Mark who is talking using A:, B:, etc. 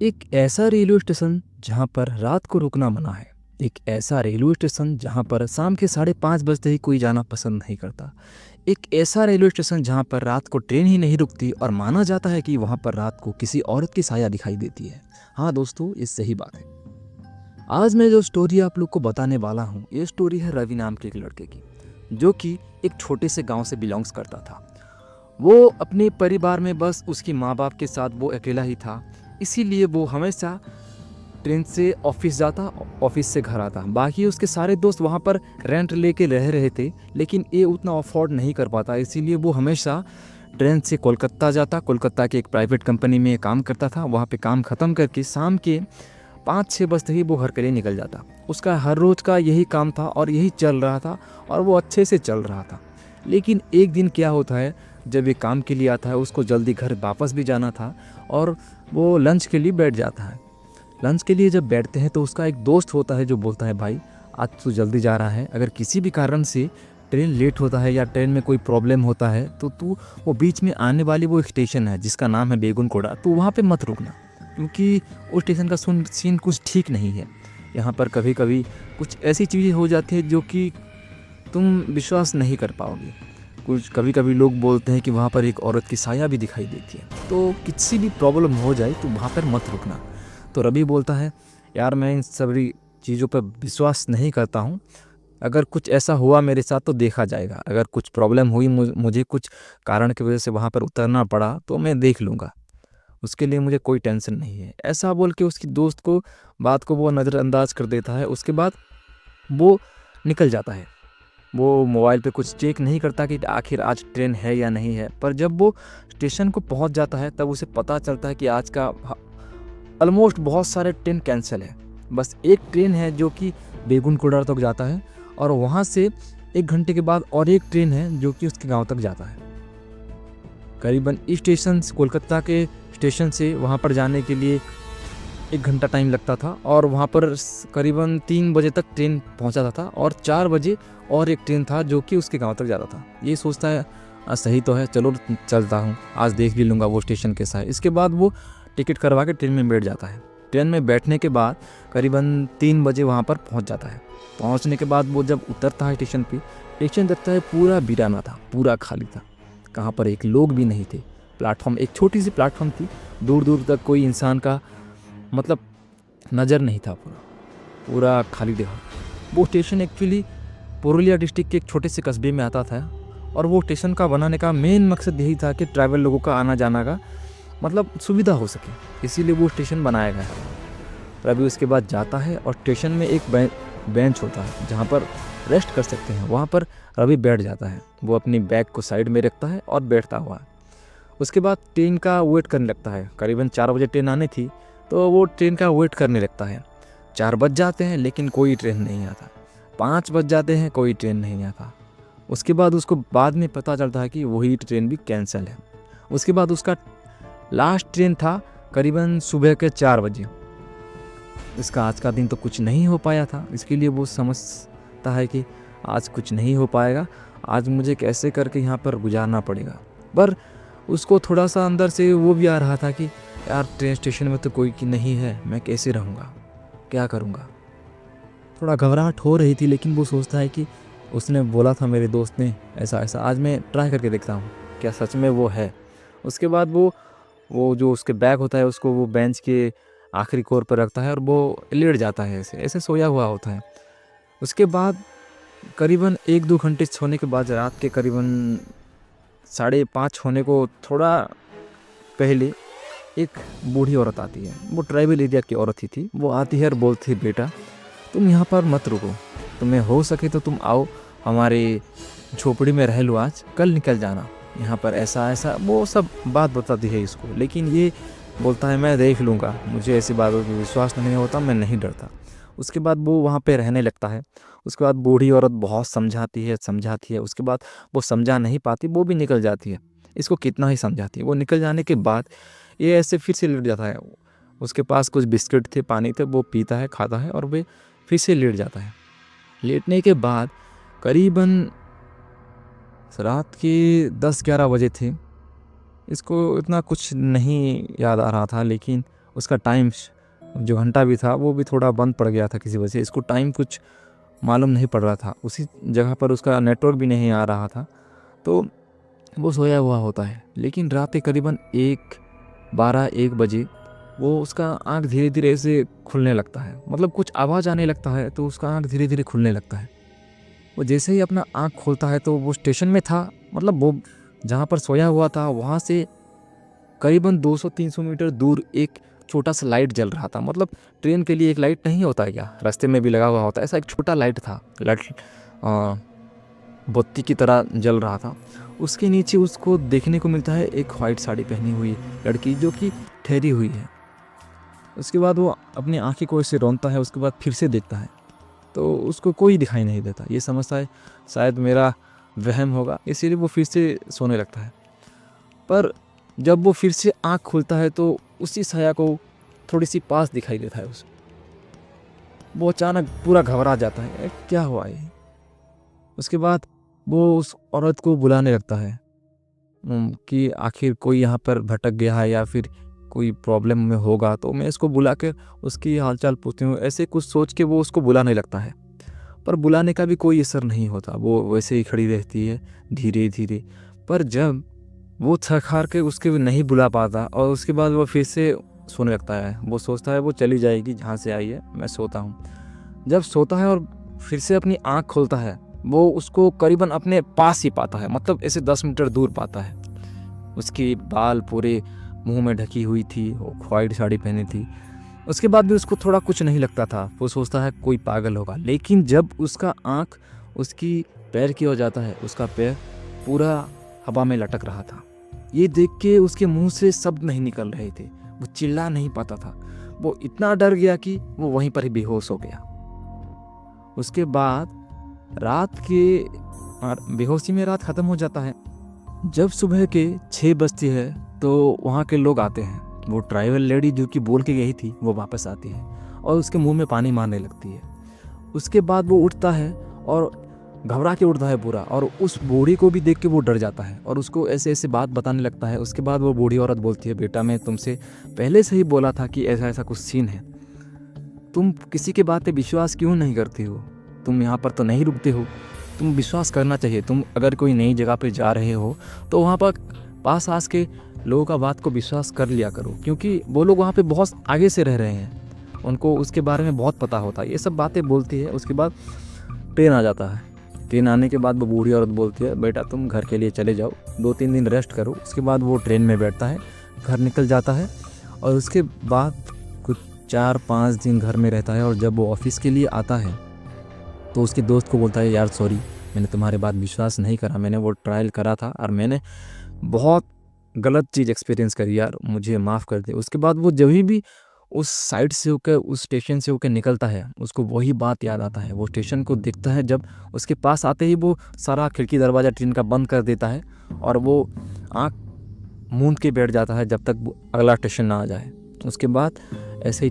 A: एक ऐसा railway station जहाँ पर रात को रुकना मना है। एक ऐसा रेलवे स्टेशन जहाँ पर शाम के 5:30 बजते ही कोई जाना पसंद नहीं करता। एक ऐसा रेलवे स्टेशन जहाँ पर रात को ट्रेन ही नहीं रुकती और माना जाता है कि वहाँ पर रात को किसी औरत की साया दिखाई देती है। हाँ दोस्तों, ये सही बात है। आज मैं जो स्टोरी आप लोग को बताने वाला हूँ, ये स्टोरी है रवि नाम के एक लड़के की, जो कि एक छोटे से गांव से बिलोंग्स करता था। वो अपने परिवार में बस उसके माँ बाप के साथ वो अकेला ही था, इसीलिए वो हमेशा ट्रेन से ऑफिस जाता, ऑफिस से घर आता। बाकी उसके सारे दोस्त वहाँ पर रेंट लेके रह रहे थे, लेकिन ये उतना अफोर्ड नहीं कर पाता, इसीलिए वो हमेशा ट्रेन से कोलकाता जाता। कोलकाता के एक प्राइवेट कंपनी में काम करता था। वहाँ पे काम ख़त्म करके शाम के 5-6 बजते ही वो घर के लिए निकल जाता। उसका हर रोज़ का यही काम था और यही चल रहा था और वो अच्छे से चल रहा था। लेकिन एक दिन क्या होता है, जब ये काम के लिए आता है, उसको जल्दी घर वापस भी जाना था और वो लंच के लिए बैठ जाता है। लंच के लिए जब बैठते हैं तो उसका एक दोस्त होता है जो बोलता है, भाई आज तू जल्दी जा रहा है, अगर किसी भी कारण से ट्रेन लेट होता है या ट्रेन में कोई प्रॉब्लम होता है तो तू वो बीच में आने वाली वो स्टेशन है जिसका नाम है बेगुनकोड़ा, तो वहाँ पे मत रुकना, क्योंकि उस स्टेशन का सीन कुछ ठीक नहीं है। यहाँ पर कभी कभी कुछ ऐसी चीज़ें हो जाती है जो कि तुम विश्वास नहीं कर पाओगे। कुछ कभी कभी लोग बोलते हैं कि वहाँ पर एक औरत की साया भी दिखाई देती है, तो किसी भी प्रॉब्लम हो जाए तो वहाँ पर मत रुकना। तो रवि बोलता है, यार मैं इन सभी चीज़ों पर विश्वास नहीं करता हूँ, अगर कुछ ऐसा हुआ मेरे साथ तो देखा जाएगा, अगर कुछ प्रॉब्लम हुई, मुझे कुछ कारण की वजह से वहाँ पर उतरना पड़ा तो मैं देख लूँगा, उसके लिए मुझे कोई टेंशन नहीं है। ऐसा बोल के उसकी दोस्त को बात को वो नज़रअंदाज कर देता है। उसके बाद वो निकल जाता है। वो मोबाइल पे कुछ चेक नहीं करता कि आखिर आज ट्रेन है या नहीं है, पर जब वो स्टेशन को पहुंच जाता है तब उसे पता चलता है कि आज का ऑलमोस्ट बहुत सारे ट्रेन कैंसिल है। बस एक ट्रेन है जो कि बेगुनकोड़ा तक जाता है और वहाँ से 1 घंटे के बाद और एक ट्रेन है जो कि उसके गांव तक जाता है। करीबन इस स्टेशन कोलकाता के स्टेशन से वहाँ पर जाने के लिए 1 घंटा टाइम लगता था और वहाँ पर करीबन 3 बजे तक ट्रेन पहुँचाता था और 4 बजे और एक ट्रेन था जो कि उसके गांव तक जाता था। ये सोचता है सही तो है, चलो चलता हूँ, आज देख भी लूँगा वो स्टेशन कैसा है। इसके बाद वो टिकट करवा के ट्रेन में बैठ जाता है। ट्रेन में बैठने के बाद करीबन 3 बजे वहाँ पर पहुँच जाता है। पहुँचने के बाद वो जब उतरता है स्टेशन पे, स्टेशन देखता है पूरा वीराना था, पूरा खाली था, कहाँ पर एक लोग भी नहीं थे। प्लेटफॉर्म, एक छोटी सी प्लेटफॉर्म थी, दूर दूर तक कोई इंसान का मतलब नज़र नहीं था, पूरा खाली जगह। वो स्टेशन एक्चुअली पुरुलिया डिस्ट्रिक्ट के एक छोटे से कस्बे में आता था और वो स्टेशन का बनाने का मेन मकसद यही था कि ट्रैवल लोगों का आना जाना का मतलब सुविधा हो सके, इसीलिए वो स्टेशन बनाया गया है। रवि उसके बाद जाता है और स्टेशन में एक बेंच होता है जहाँ पर रेस्ट कर सकते हैं, वहाँ पर रवि बैठ जाता है। वो अपनी बैग को साइड में रखता है और बैठता हुआ है। उसके बाद ट्रेन का वेट करने लगता है। करीबन 4 बजे ट्रेन आनी थी तो वो ट्रेन का वेट करने लगता है। 4 बज जाते हैं लेकिन कोई ट्रेन नहीं आता। 5 बज जाते हैं, कोई ट्रेन नहीं आता। उसके बाद उसको बाद में पता चलता है कि वही ट्रेन भी कैंसिल है। उसके बाद उसका लास्ट ट्रेन था करीबन सुबह के 4 बजे। इसका आज का दिन तो कुछ नहीं हो पाया था, इसके लिए वो समझता है कि आज कुछ नहीं हो पाएगा, आज मुझे कैसे करके यहाँ पर गुजारना पड़ेगा। पर उसको थोड़ा सा अंदर से वो भी आ रहा था कि यार ट्रेन स्टेशन में तो कोई नहीं है, मैं कैसे रहूँगा, क्या करूँगा। थोड़ा घबराहट हो रही थी, लेकिन वो सोचता है कि उसने बोला था मेरे दोस्त ने ऐसा ऐसा, आज मैं ट्राई करके देखता हूँ क्या सच में वो है। उसके बाद वो जो उसके बैग होता है उसको वो बेंच के आखिरी कोर पर रखता है और वो लेट जाता है, ऐसे ऐसे सोया हुआ होता है। उसके बाद करीबन 1-2 घंटे सोने के बाद रात के करीबन 5:30 होने को थोड़ा पहले एक बूढ़ी औरत आती है। वो ट्राइबल एरिया की औरत ही थी। वो आती है और बोलती है, बेटा तुम यहाँ पर मत रुको, तुम्हें हो सके तो तुम आओ हमारे झोपड़ी में रह लो, आज कल निकल जाना, यहाँ पर ऐसा ऐसा वो सब बात बताती है इसको। लेकिन ये बोलता है मैं देख लूँगा, मुझे ऐसी बातों पर विश्वास नहीं होता, मैं नहीं डरता। उसके बाद वो वहाँ पे रहने लगता है। उसके बाद बूढ़ी औरत बहुत समझाती है। उसके बाद वो समझा नहीं पाती, वो भी निकल जाती है। इसको कितना ही समझाती है, वो निकल जाने के बाद ये ऐसे फिर से लेट जाता है। उसके पास कुछ बिस्किट थे, पानी थे, वो पीता है, खाता है और वे फिर से लेट जाता है। लेटने के बाद करीबन रात के 10-11 बजे थे। इसको इतना कुछ नहीं याद आ रहा था, लेकिन उसका टाइम जो घंटा भी था वो भी थोड़ा बंद पड़ गया था किसी वजह से, इसको टाइम कुछ मालूम नहीं पड़ रहा था, उसी जगह पर उसका नेटवर्क भी नहीं आ रहा था, तो वो सोया हुआ होता है। लेकिन रात के करीबन 1 बजे वो उसका आँख धीरे धीरे ऐसे खुलने लगता है, मतलब कुछ आवाज़ आने लगता है तो उसका आँख धीरे धीरे खुलने लगता है। वो जैसे ही अपना आँख खोलता है तो वो स्टेशन में था, मतलब वो जहाँ पर सोया हुआ था वहाँ से करीबन 200-300 मीटर दूर एक छोटा सा लाइट जल रहा था। मतलब ट्रेन के लिए एक लाइट नहीं होता है क्या, रास्ते में भी लगा हुआ होता है, ऐसा एक छोटा लाइट था, लाइट बत्ती की तरह जल रहा था। उसके नीचे उसको देखने को मिलता है एक वाइट साड़ी पहनी हुई लड़की जो कि ठहरी हुई है। उसके बाद वो अपनी आंखें को ऐसे रौंदता है, उसके बाद फिर से देखता है तो उसको कोई दिखाई नहीं देता। ये समझता है शायद मेरा वहम होगा, इसीलिए वो फिर से सोने लगता है। पर जब वो फिर से आँख खुलता है तो उसी साया को थोड़ी सी पास दिखाई देता है उसे। वो अचानक पूरा घबरा जाता है, क्या हुआ ये। उसके बाद वो उस औरत को बुलाने लगता है कि आखिर कोई यहाँ पर भटक गया है या फिर कोई प्रॉब्लम में होगा तो मैं इसको बुला कर उसकी हालचाल पूछती हूँ, ऐसे कुछ सोच के वो उसको बुलाने लगता है। पर बुलाने का भी कोई असर नहीं होता, वो वैसे ही खड़ी रहती है धीरे धीरे। पर जब वो थक हार के उसके नहीं बुला पाता और उसके बाद वो फिर से सोने लगता है, वो सोचता है वो चली जाएगी जहाँ से आई है, मैं सोता हूँ। जब सोता है और फिर से अपनी आँख खोलता है वो उसको करीबन अपने पास ही पाता है, मतलब ऐसे 10 मीटर दूर पाता है। उसके बाल पूरे मुंह में ढकी हुई थी, वो वाइट साड़ी पहनी थी। उसके बाद भी उसको थोड़ा कुछ नहीं लगता था, वो सोचता है कोई पागल होगा। लेकिन जब उसका आँख उसकी पैर की ओर जाता है, उसका पैर पूरा हवा में लटक रहा था। ये देख के उसके मुंह से शब्द नहीं निकल रहे थे, वो चिल्ला नहीं पाता था। वो इतना डर गया कि वो वहीं पर ही बेहोश हो गया। उसके बाद रात के बेहोशी में रात ख़त्म हो जाता है। जब सुबह के 6 बजती है तो वहाँ के लोग आते हैं। वो ट्राइबल लेडी जो कि बोल के गई थी वो वापस आती है और उसके मुंह में पानी मारने लगती है। उसके बाद वो उठता है और घबरा के उठता है पूरा, और उस बूढ़ी को भी देख के वो डर जाता है और उसको ऐसे ऐसे बात बताने लगता है। उसके बाद वो बूढ़ी औरत बोलती है, बेटा मैं तुमसे पहले से ही बोला था कि ऐसा ऐसा कुछ सीन है, तुम किसी के बात पे विश्वास क्यों नहीं करती हो, तुम यहाँ पर तो नहीं रुकते हो, तुम विश्वास करना चाहिए। तुम अगर कोई नई जगह पे जा रहे हो तो वहाँ पर पास आस के लोगों का बात को विश्वास कर लिया करो, क्योंकि वो लोग वहाँ पे बहुत आगे से रह रहे हैं, उनको उसके बारे में बहुत पता होता है। ये सब बातें बोलती है। उसके बाद ट्रेन आ जाता है। ट्रेन आने के बाद वो बूढ़ी औरत बोलती है, बेटा तुम घर के लिए चले जाओ, 2-3 दिन रेस्ट करो। उसके बाद वो ट्रेन में बैठता है, घर निकल जाता है और उसके बाद कुछ 4-5 दिन घर में रहता है। और जब वो ऑफिस के लिए आता है तो उसके दोस्त को बोलता है, यार सॉरी मैंने तुम्हारे बात विश्वास नहीं करा, मैंने वो ट्रायल करा था और मैंने बहुत गलत चीज़ एक्सपीरियंस करी यार, मुझे माफ़ कर दे। उसके बाद वो जब भी उस साइड से होकर उस स्टेशन से होकर निकलता है उसको वही बात याद आता है। वो स्टेशन को देखता है, जब उसके पास आते ही वो सारा खिड़की दरवाज़ा ट्रेन का बंद कर देता है और वो आँख मूंद के बैठ जाता है जब तक अगला स्टेशन ना आ जाए। उसके बाद ऐसे ही